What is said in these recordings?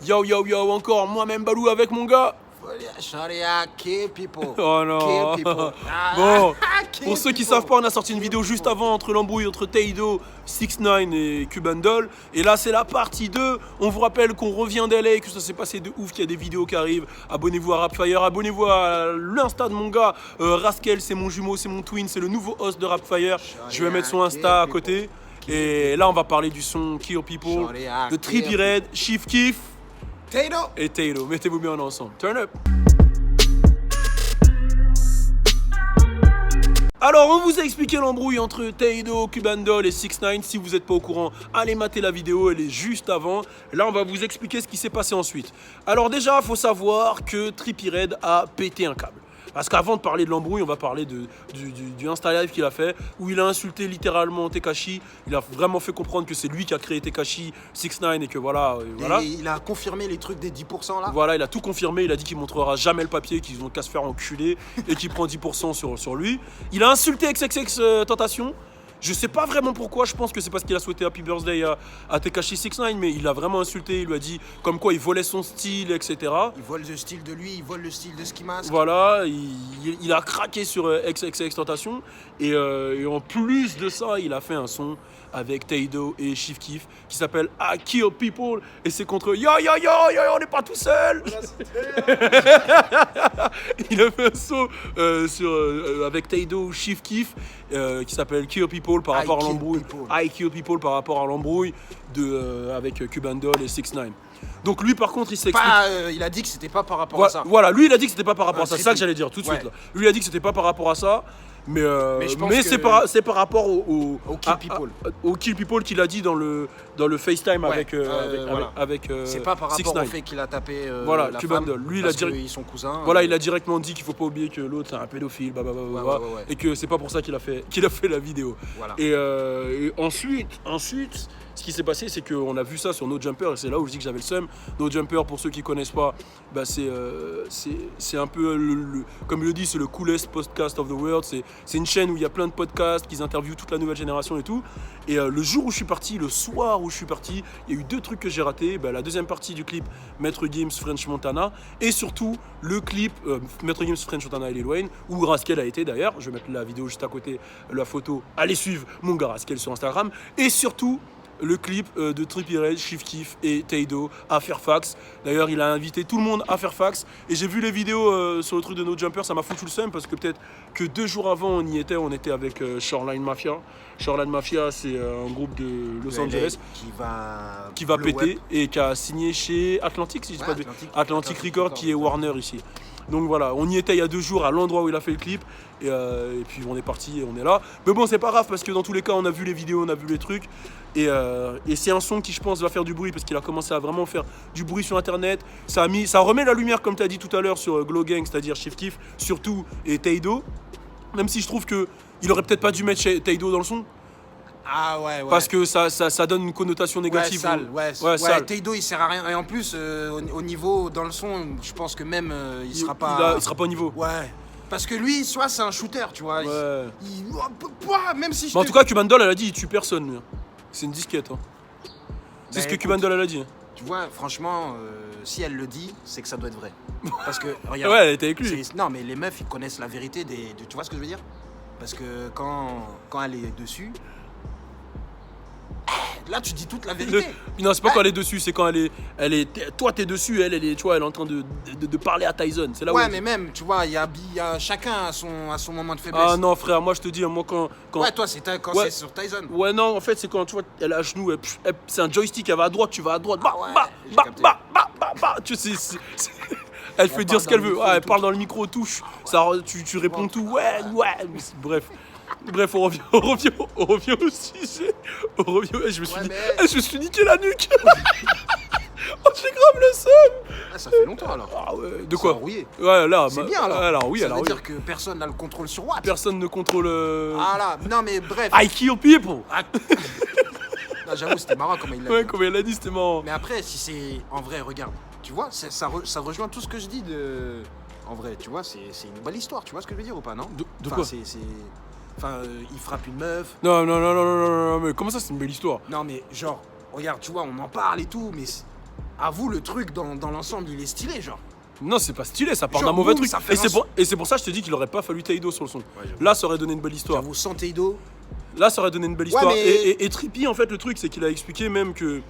Yo yo yo, encore moi-même Balou avec mon gars. Sharia, kill people. Oh non. Kill people. Bon, Kill pour ceux qui people. savent pas, on a sorti une vidéo juste avant entre l'embrouille entre Taido, 6ix9ine et Cuban Doll. Et là, c'est la partie 2. On vous rappelle qu'on revient d'LA, que ça s'est passé de ouf, qu'il y a des vidéos qui arrivent. Abonnez-vous à Rapfire, abonnez-vous à l'insta de mon gars. Rascal, c'est mon jumeau, c'est mon twin, c'est le nouveau host de Rapfire. Je vais mettre son Insta à côté. Et là, on va parler du son Kill People, Sharia, de Trippie Redd, Chief Keef Taido. et Taido. Mettez-vous bien ensemble. Turn up. Alors, on vous a expliqué l'embrouille entre Taido, Cuban Doll et 6ix9ine. Si vous n'êtes pas au courant, allez mater la vidéo, elle est juste avant. Là, on va vous expliquer ce qui s'est passé ensuite. Alors déjà, il faut savoir que Trippie Redd a pété un câble. Parce qu'avant de parler de l'embrouille, on va parler du Insta Live qu'il a fait, où il a insulté littéralement Tekashi. Il a vraiment fait comprendre que c'est lui qui a créé Tekashi, 6ix9ine, et que voilà. Et il a confirmé les trucs des 10% là. Voilà, il a tout confirmé, il a dit qu'il montrera jamais le papier, qu'ils ont qu'à se faire enculer et qu'il prend 10% sur lui. Il a insulté XXX Tentation. Je sais pas vraiment pourquoi, je pense que c'est parce qu'il a souhaité Happy Birthday à Tekashi 6ix9ine, mais il a vraiment insulté, il lui a dit comme quoi il volait son style, etc. Il vole le style de lui, il vole le style de Ski Mask. Voilà, il a craqué sur XXX Tentation et en plus de ça, il a fait un son avec Taido et Chief Keef qui s'appelle I Kill People et c'est contre yo yo yo yo, on n'est pas tout seul. Il a fait un son avec Taido, Chief Keef qui s'appelle Kill People par rapport à l'embrouille. I Kill People par rapport à l'embrouille avec Cuban Doll et 6ix9ine. Donc lui par contre il s'explique. Il a dit que c'était pas par rapport à ça. Voilà, lui il a dit que c'était pas par rapport à ça. C'est ça que Trippie. j'allais dire tout de suite Ouais. là. Lui il a dit que c'était pas par rapport à ça. Mais je pense que- c'est par rapport au Kill People. au Kill People qu'il a dit dans le FaceTime Ouais, voilà. avec C'est pas par rapport 6ix9ine. au fait qu'il a tapé Voilà, la Cuban femme. Doll. Lui, il a parce direct- qu'ils sont cousins. Voilà, il a directement dit qu'il faut pas oublier que l'autre c'est un pédophile, ouais. et que c'est pas pour ça qu'il a fait la vidéo. Voilà. Et ensuite, ce qui s'est passé, c'est qu'on a vu ça sur No Jumper, et c'est là où je dis que j'avais le seum. No Jumper, pour ceux qui connaissent pas, bah c'est un peu, comme il le dit, c'est le coolest podcast of the world. C'est une chaîne où il y a plein de podcasts, qu'ils interviewent toute la nouvelle génération et tout. Et le jour où je suis parti, le soir où je suis parti, il y a eu 2 trucs que j'ai ratés. Bah, la deuxième partie du clip Maître Gims, French Montana, et surtout le clip Maître Gims, French Montana et Lil Wayne, où Rascal a été d'ailleurs. Je vais mettre la vidéo juste à côté, la photo. Allez suivre mon gars Rascal sur Instagram. Et surtout, le clip de Trippie Redd, Chief Keef et Taido à Fairfax. D'ailleurs, il a invité tout le monde à Fairfax. Et j'ai vu les vidéos sur le truc de No Jumper, ça m'a foutu le seum parce que peut-être que 2 jours avant on y était, on était avec Shoreline Mafia. Shoreline Mafia, c'est un groupe de Los Angeles qui va blow péter up. et qui a signé chez Atlantic, si je dis Ouais, pas de- Atlantic. Atlantic Records, qui est Warner ici. Donc voilà, on y était il y a 2 jours à l'endroit où il a fait le clip et puis on est parti et on est là. Mais bon, c'est pas grave parce que dans tous les cas, on a vu les vidéos, on a vu les trucs et c'est un son qui, je pense, va faire du bruit parce qu'il a commencé à vraiment faire du bruit sur internet. Ça remet la lumière, comme tu as dit tout à l'heure, sur Glow Gang, c'est-à-dire Chief Keef surtout et Taido. Même si je trouve que il aurait peut-être pas dû mettre Taido dans le son Ah ouais. parce que ça donne une connotation négative. Sale, sale. Taido il sert à rien. Et en plus, au niveau dans le son, je pense que même il sera pas. Il sera pas au niveau. Ouais. Parce que lui, soit c'est un shooter, tu vois. Ouais. Même si je Mais en te- tout cas, Cuban Doll, elle a dit, il tue personne, lui. C'est une disquette. Hein. C'est Ben, ce que écoute, Cuban Doll, elle a dit. Tu vois, franchement, si elle le dit, c'est que ça doit être vrai. Parce que, regarde. Ouais, elle était avec lui. Non, mais les meufs, ils connaissent la vérité tu vois ce que je veux dire? Parce que quand elle est dessus, là, tu dis toute la vérité. Non, c'est pas quand elle est dessus, c'est quand toi, t'es dessus, elle est, tu vois, elle est en train de parler à Tyson. C'est là où Ouais, elle mais dit. même, tu vois, il y a chacun a son moment de faiblesse. Ah non, frère, moi, je te dis, moi, quand. Ouais, toi, quand Ouais. c'est sur Tyson. Ouais, non, en fait, c'est quand, tu vois, elle est à genoux, c'est un joystick, elle va à droite, tu vas à droite, Ah ouais, j'ai capté. tu sais, elle fait dire parle ce qu'elle dans le veut. micro Ouais, et elle tout. parle dans le micro, touche, tu réponds tout, ouais, bref, on revient au sujet. Je me suis dit, mais- je me suis niqué la nuque. Oh, j'ai grave le seum. Ah, ça fait longtemps alors. Ah ouais, de C'est quoi enrouillé. Ouais, là, C'est bien alors. Alors oui, ça alors veut oui. dire que personne n'a le contrôle sur Watt. Personne ne contrôle. Ah là, non mais bref. I kill people. Non, j'avoue, c'était marrant comment il l'a Ouais, dit. comme elle l'a dit, c'était marrant. Mais après, si c'est en vrai, regarde, tu vois, ça rejoint tout ce que je dis de. En vrai, tu vois, c'est une belle histoire, tu vois ce que je veux dire ou pas, non? De Enfin, quoi Enfin, il frappe une meuf. Non, mais comment ça, c'est une belle histoire? Non, mais genre, regarde, tu vois, on en parle et tout, mais avoue le truc dans l'ensemble, il est stylé, genre. Non, c'est pas stylé, ça part Genre, d'un mauvais boum, truc. ça fait Et c'est pour ça que je te dis qu'il aurait pas fallu Taido sur le son. j'avoue. Là, ça aurait donné une belle histoire. J'avoue, sans Teido. Là, ça aurait donné une belle Ouais, histoire. mais- Et Trippy, en fait, le truc, c'est qu'il a expliqué même que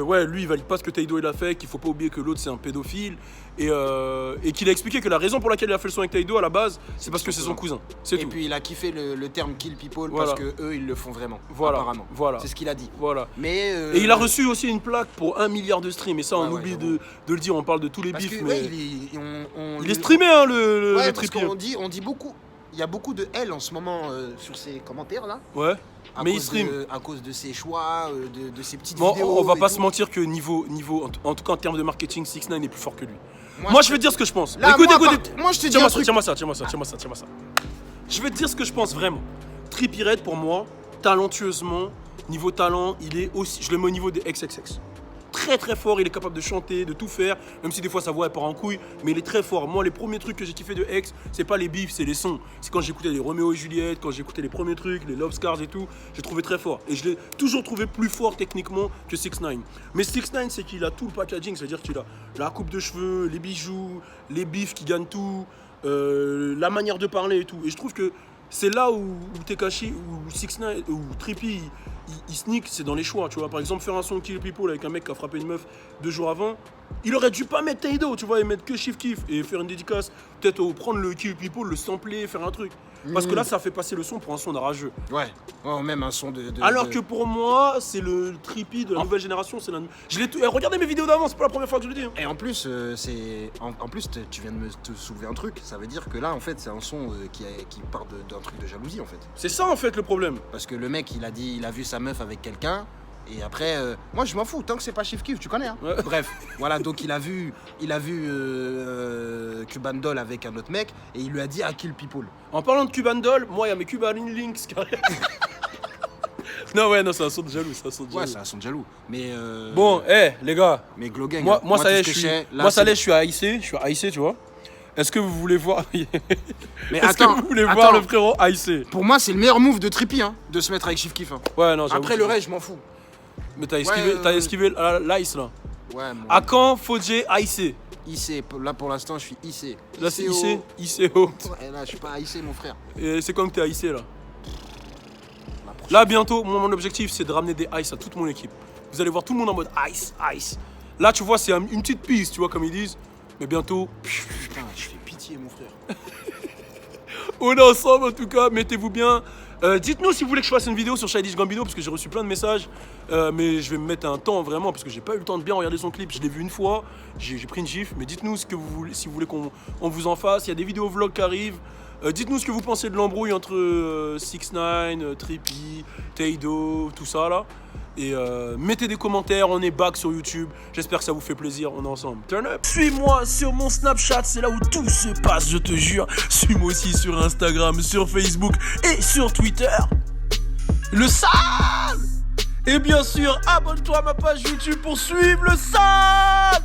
ouais, lui, il valide pas ce que Taido il a fait, qu'il faut pas oublier que l'autre, c'est un pédophile. Et qu'il a expliqué que la raison pour laquelle il a fait le son avec Taido à la base, c'est parce que c'est son cousin. C'est Et tout. puis il a kiffé le terme kill people Voilà. parce que eux ils le font vraiment. Voilà, Apparemment. voilà. C'est ce qu'il a dit. Voilà. Mais Et il a reçu aussi une plaque pour 1 milliard de streams. Et ça, on Ouais, oublie j'avoue. de le dire. On parle de tous les parce bifs, que mais ouais, on il est streamé, hein, le Ouais, parce Trippy. qu'on dit beaucoup. Il y a beaucoup de haine en ce moment sur ces commentaires là. Ouais. À Mais il cause stream. à cause de ses choix, de ses petites Bon, vidéos. on va et pas tout. se mentir que niveau en tout cas en termes de marketing, 6ix9ine est plus fort que lui. Moi, je vais te dire ce que je pense. Là, Écoute, moi, je te dis tiens-moi un ça, truc. tiens-moi ça. Je vais te dire ce que je pense vraiment. Trippie Redd, pour moi, talentueusement, niveau talent, il est aussi. Je le mets au niveau des XXX. Très très fort, il est capable de chanter, de tout faire, même si des fois sa voix elle part en couille, mais il est très fort. Moi, les premiers trucs que j'ai kiffé de X, c'est pas les bifs, c'est les sons. C'est quand j'écoutais les Roméo et Juliette, quand j'écoutais les premiers trucs, les Love Scars et tout, j'ai trouvé très fort. Et je l'ai toujours trouvé plus fort techniquement que 6ix9ine. Mais 6ix9ine, c'est qu'il a tout le packaging, c'est-à-dire qu'il a la coupe de cheveux, les bijoux, les bifs qui gagnent tout, la manière de parler et tout. Et je trouve que c'est là où Tekashi, où 6ix9ine, où Trippie, il sneak, c'est dans les choix, tu vois. Par exemple, faire un son Kill People avec un mec qui a frappé une meuf 2 jours avant, il aurait dû pas mettre Taido, tu vois, et mettre que Chief Keef et faire une dédicace, peut-être prendre le Kill People, le sampler, faire un truc. Parce que là, ça fait passer le son pour un son d'arrageux. Ouais. Ouais, même un son de. Alors que pour moi, c'est le Trippie de la nouvelle génération. C'est regardez mes vidéos d'avant, c'est pas la première fois que je le dis. Hein. Et en plus, tu viens de te soulever un truc. Ça veut dire que là, en fait, c'est un son qui part d'un truc de jalousie, en fait. C'est ça en fait le problème. Parce que le mec, il a vu sa meuf avec quelqu'un. Et après, moi je m'en fous, tant que c'est pas Chief Keef, tu connais. Hein. Ouais. Bref, voilà, donc il a vu Cuban Doll avec un autre mec et il lui a dit à Kill People. En parlant de Cuban Doll, moi il y a mes Cuban Links qui arrivent. Non, c'est un son de jaloux, Ouais, c'est un son de jaloux. Mais Bon, les gars, mais Glow Gang, moi ça tout y est, ce que je sais, là, suis haïssé, tu vois. Est-ce que vous voulez voir Mais Est-ce que vous voulez voir attends. le frérot haïssé? Pour moi, c'est le meilleur move de Trippie, hein, de se mettre avec Chief Keef. Hein. Ouais, non, j'avoue. Après le reste, je m'en fous. Mais t'as esquivé l'ice là. Ouais, moi, À quand Fodje haïssé? IC, là pour l'instant, je suis IC. Là c'est ICO. ICO. Ouais, là, je suis pas IC, mon frère. Et c'est quand que t'es haïssé là? La prochaine. Là bientôt, mon objectif c'est de ramener des ice à toute mon équipe. Vous allez voir tout le monde en mode ice. Là tu vois c'est une petite piste, tu vois comme ils disent. Mais bientôt, Putain, je fais pitié, mon frère. on est ensemble en tout cas, mettez-vous bien. Dites-nous si vous voulez que je fasse une vidéo sur Childish Gambino parce que j'ai reçu plein de messages. Mais je vais me mettre un temps vraiment parce que j'ai pas eu le temps de bien regarder son clip. Je l'ai vu une fois, j'ai pris une gifle. Mais dites-nous ce que vous voulez, si vous voulez qu'on vous en fasse. Il y a des vidéos vlogs qui arrivent. Dites-nous ce que vous pensez de l'embrouille entre 6ix9ine, Trippie, Taido, tout ça là. Et mettez des commentaires, on est back sur YouTube. J'espère que ça vous fait plaisir, on est ensemble. Turn up. Suis-moi sur mon Snapchat, c'est là où tout se passe, je te jure. Suis-moi aussi sur Instagram, sur Facebook et sur Twitter. Le sale. Et bien sûr, abonne-toi à ma page YouTube pour suivre le sale.